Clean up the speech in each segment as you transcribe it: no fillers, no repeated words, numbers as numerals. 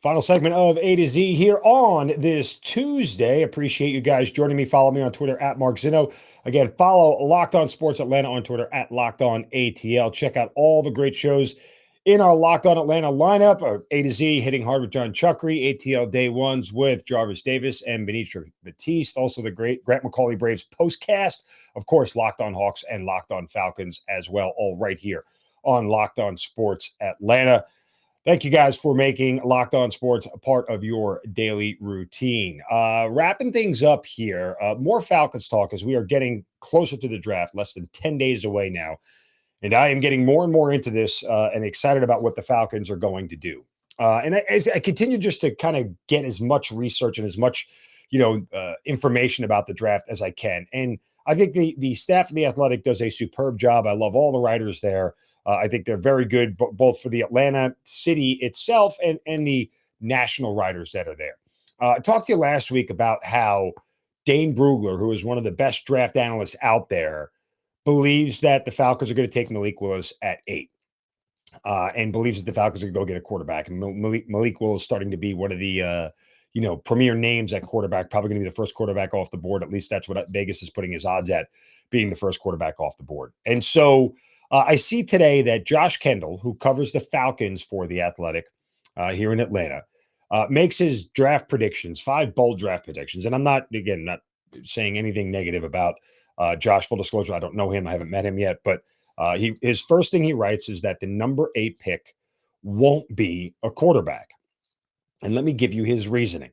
Final segment of A to Z here on this Tuesday. Appreciate you guys joining me. Follow me on Twitter at Mark Zinno. Again, follow Locked On Sports Atlanta on Twitter at Locked On ATL. Check out all the great shows in our Locked On Atlanta lineup. A to Z hitting hard with John Chuckery, ATL Day Ones with Jarvis Davis and Benitra Batiste. Also the great Grant McCauley Braves postcast. Of course, Locked On Hawks and Locked On Falcons as well, all right here on Locked On Sports Atlanta. Thank you guys for making Locked On Sports a part of your daily routine. Wrapping things up here, more Falcons talk as we are getting closer to the draft, less than 10 days away now. And I am getting more and more into this and excited about what the Falcons are going to do. And as I continue just to kind of get as much research and as much, information about the draft as I can. And I think the staff of The Athletic does a superb job. I love all the writers there. I think they're very good, both for the Atlanta city itself and the national writers that are there. I talked to you last week about how Dane Brugler, who is one of the best draft analysts out there, believes that the Falcons are going to take Malik Willis at 8 and believes that the Falcons are going to go get a quarterback. And Malik Willis is starting to be one of the premier names at quarterback, probably going to be the first quarterback off the board. At least that's what Vegas is putting his odds at, being the first quarterback off the board. And so I see today that Josh Kendall, who covers the Falcons for The Athletic here in Atlanta, makes his draft predictions, 5 bold draft predictions. And I'm not saying anything negative about Josh. Full disclosure, I don't know him. I haven't met him yet. But his first thing he writes is that the number 8 pick won't be a quarterback. And let me give you his reasoning.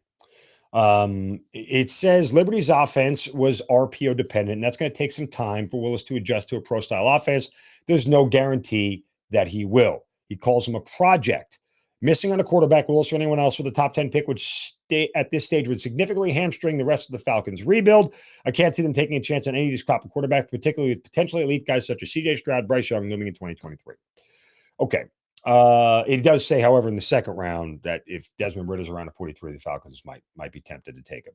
It says Liberty's offense was RPO dependent, and that's going to take some time for Willis to adjust to a pro style offense. There's no guarantee that he will. He calls him a project. Missing on a quarterback, Willis or anyone else with a top 10 pick, which at this stage would significantly hamstring the rest of the Falcons' rebuild. I can't see them taking a chance on any of these crop of quarterbacks, particularly with potentially elite guys such as CJ Stroud, Bryce Young, looming in 2023. Okay. It does say, however, in the second round that if Desmond Ridder's around at 43, the Falcons might be tempted to take him.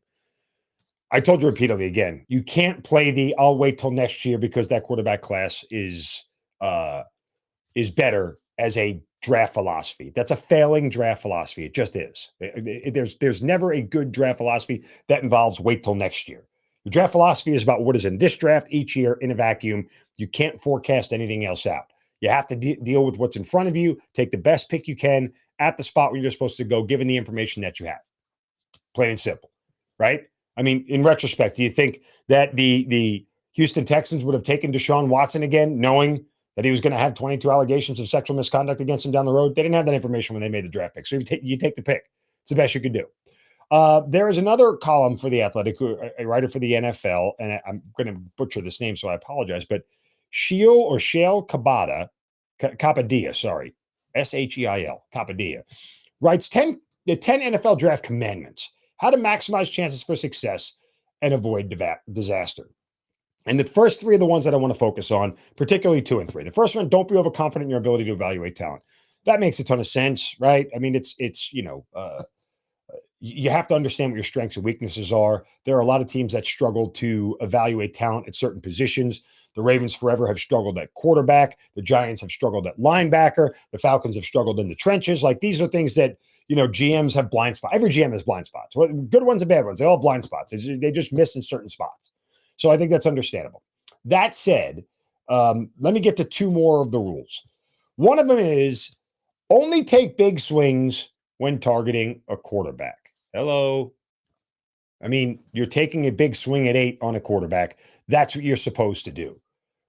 I told you repeatedly again, you can't play the I'll wait till next year because that quarterback class is better as a draft philosophy. That's a failing draft philosophy. It just is. There's never a good draft philosophy that involves wait till next year. The draft philosophy is about what is in this draft each year in a vacuum. You can't forecast anything else out. You have to deal with what's in front of you, take the best pick you can at the spot where you're supposed to go, given the information that you have. Plain and simple, right? I mean, in retrospect, do you think that the Houston Texans would have taken Deshaun Watson again, knowing that he was going to have 22 allegations of sexual misconduct against him down the road? They didn't have that information when they made the draft pick. So you take the pick. It's the best you could do. There is another column for The Athletic, a writer for the NFL, and I'm going to butcher this name, so I apologize, but Shale Kapadia, Sheil, Kapadia, writes the 10 NFL draft commandments, how to maximize chances for success and avoid disaster. And the first 3 are the ones that I want to focus on, particularly 2 and 3. The first one, don't be overconfident in your ability to evaluate talent. That makes a ton of sense, right? I mean, you have to understand what your strengths and weaknesses are. There are a lot of teams that struggle to evaluate talent at certain positions. The Ravens forever have struggled at quarterback. The Giants have struggled at linebacker. The Falcons have struggled in the trenches. Like, these are things that, GMs have blind spots. Every GM has blind spots. Good ones and bad ones. They all have blind spots. They just miss in certain spots. So I think that's understandable. That said, let me get to 2 more of the rules. One of them is only take big swings when targeting a quarterback. Hello. I mean, you're taking a big swing at 8 on a quarterback. That's what you're supposed to do,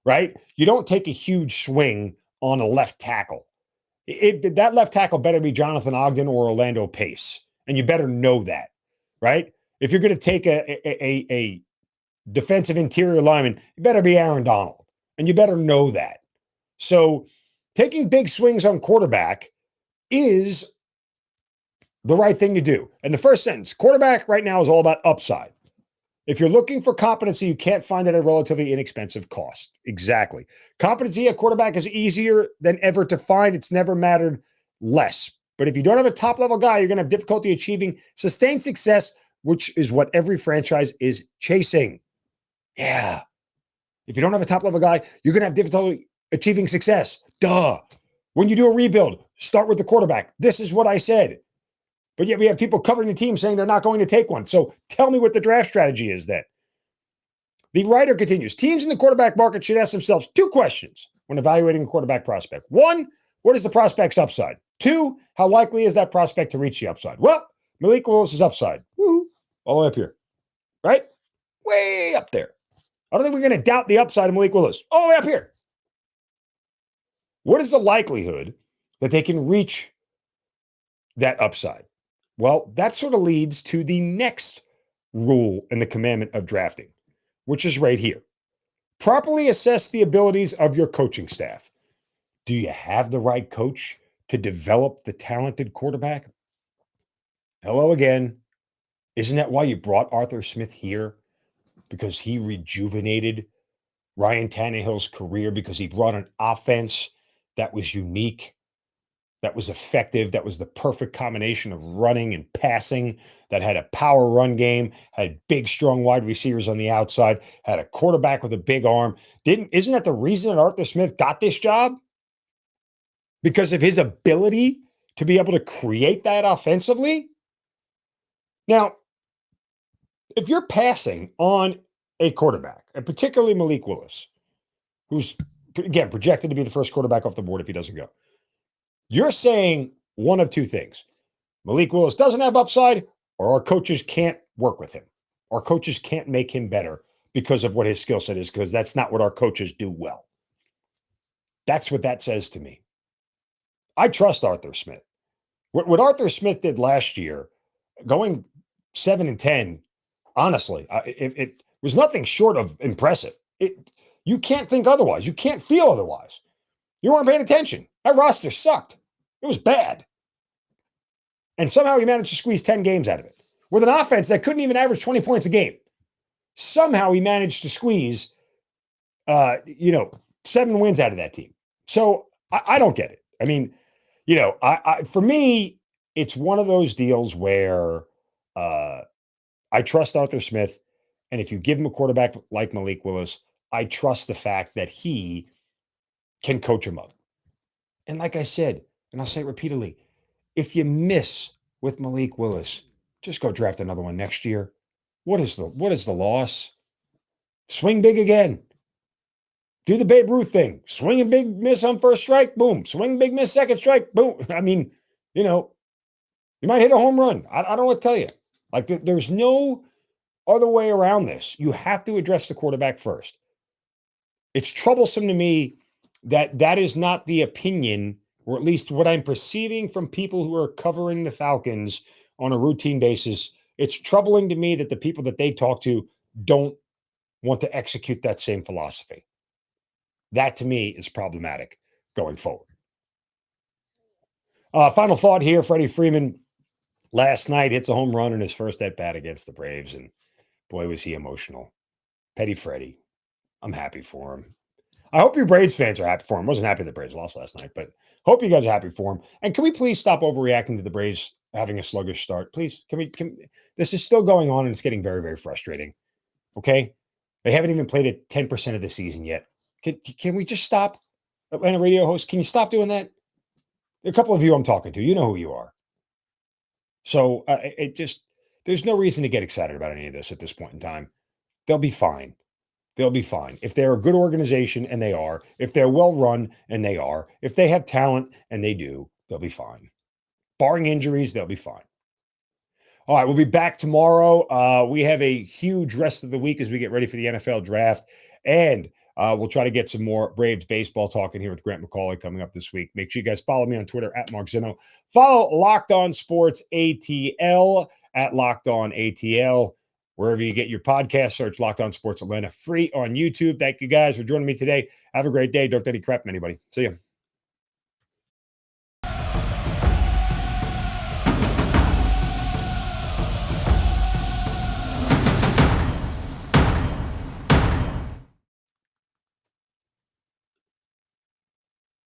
right? You don't take a huge swing on a left tackle. That left tackle better be Jonathan Ogden or Orlando Pace, and you better know that, right? If you're going to take a defensive interior lineman, you better be Aaron Donald, and you better know that. So taking big swings on quarterback is the right thing to do. And the first sentence, quarterback right now is all about upside. If you're looking for competency, you can't find it at a relatively inexpensive cost. Exactly. Competency at quarterback is easier than ever to find. It's never mattered less. But if you don't have a top-level guy, you're going to have difficulty achieving sustained success, which is what every franchise is chasing. Yeah. If you don't have a top-level guy, you're going to have difficulty achieving success. Duh. When you do a rebuild, start with the quarterback. This is what I said. But yet we have people covering the team saying they're not going to take one. So tell me what the draft strategy is then. The writer continues, teams in the quarterback market should ask themselves two questions when evaluating a quarterback prospect. One, what is the prospect's upside? Two, how likely is that prospect to reach the upside? Well, Malik Willis' upside, all the way up here, right? Way up there. I don't think we're going to doubt the upside of Malik Willis. All the way up here. What is the likelihood that they can reach that upside? Well, that sort of leads to the next rule in the commandment of drafting, which is right here. Properly assess the abilities of your coaching staff. Do you have the right coach to develop the talented quarterback? Hello again. Isn't that why you brought Arthur Smith here? Because he rejuvenated Ryan Tannehill's career, because he brought an offense that was unique, that was effective, that was the perfect combination of running and passing, that had a power run game, had big, strong wide receivers on the outside, had a quarterback with a big arm. Isn't that the reason that Arthur Smith got this job? Because of his ability to be able to create that offensively? Now, if you're passing on a quarterback, and particularly Malik Willis, who's, again, projected to be the first quarterback off the board if he doesn't go, you're saying one of two things. Malik Willis doesn't have upside, or our coaches can't work with him. Our coaches can't make him better because of what his skill set is, because that's not what our coaches do well. That's what that says to me. I trust Arthur Smith. What Arthur Smith did last year, going 7-10, honestly, it was nothing short of impressive. You can't think otherwise. You can't feel otherwise. You weren't paying attention. That roster sucked. It was bad. And somehow he managed to squeeze 10 games out of it with an offense that couldn't even average 20 points a game. Somehow he managed to squeeze, 7 wins out of that team. So I don't get it. I mean, for me, it's one of those deals where I trust Arthur Smith. And if you give him a quarterback like Malik Willis, I trust the fact that he can coach him up. And like I said, and I'll say it repeatedly, if you miss with Malik Willis, just go draft another one next year. What is the loss? Swing big again. Do the Babe Ruth thing. Swing a big miss on first strike, boom. Swing big miss second strike, boom. I mean, you might hit a home run. I don't know what to tell you. Like, there's no other way around this. You have to address the quarterback first. It's troublesome to me that is not the opinion, or at least what I'm perceiving from people who are covering the Falcons on a routine basis. It's troubling to me that the people that they talk to don't want to execute that same philosophy. That, to me, is problematic going forward. Final thought here. Freddie Freeman last night hits a home run in his first at-bat against the Braves, and boy, was he emotional. Petty Freddie. I'm happy for him. I hope your Braves fans are happy for him. Wasn't happy the Braves lost last night, but hope you guys are happy for him. And can we please stop overreacting to the Braves having a sluggish start? Please, this is still going on, and it's getting very, very frustrating. Okay? They haven't even played at 10% of the season yet. Can we just stop? Atlanta radio host, can you stop doing that? There are a couple of you I'm talking to. You know who you are. So there's no reason to get excited about any of this at this point in time. They'll be fine. They'll be fine. If they're a good organization, and they are, if they're well run, and they are, if they have talent, and they do, they'll be fine. Barring injuries, they'll be fine. All right, we'll be back tomorrow. We have a huge rest of the week as we get ready for the NFL draft, and we'll try to get some more Braves baseball talking here with Grant McCauley coming up this week. Make sure you guys follow me on Twitter at Mark Zinno. Follow Locked On Sports ATL at Locked On ATL. Wherever you get your podcast, search Locked On Sports Atlanta, free on YouTube. Thank you guys for joining me today. Have a great day. Don't get any crap from anybody. See you.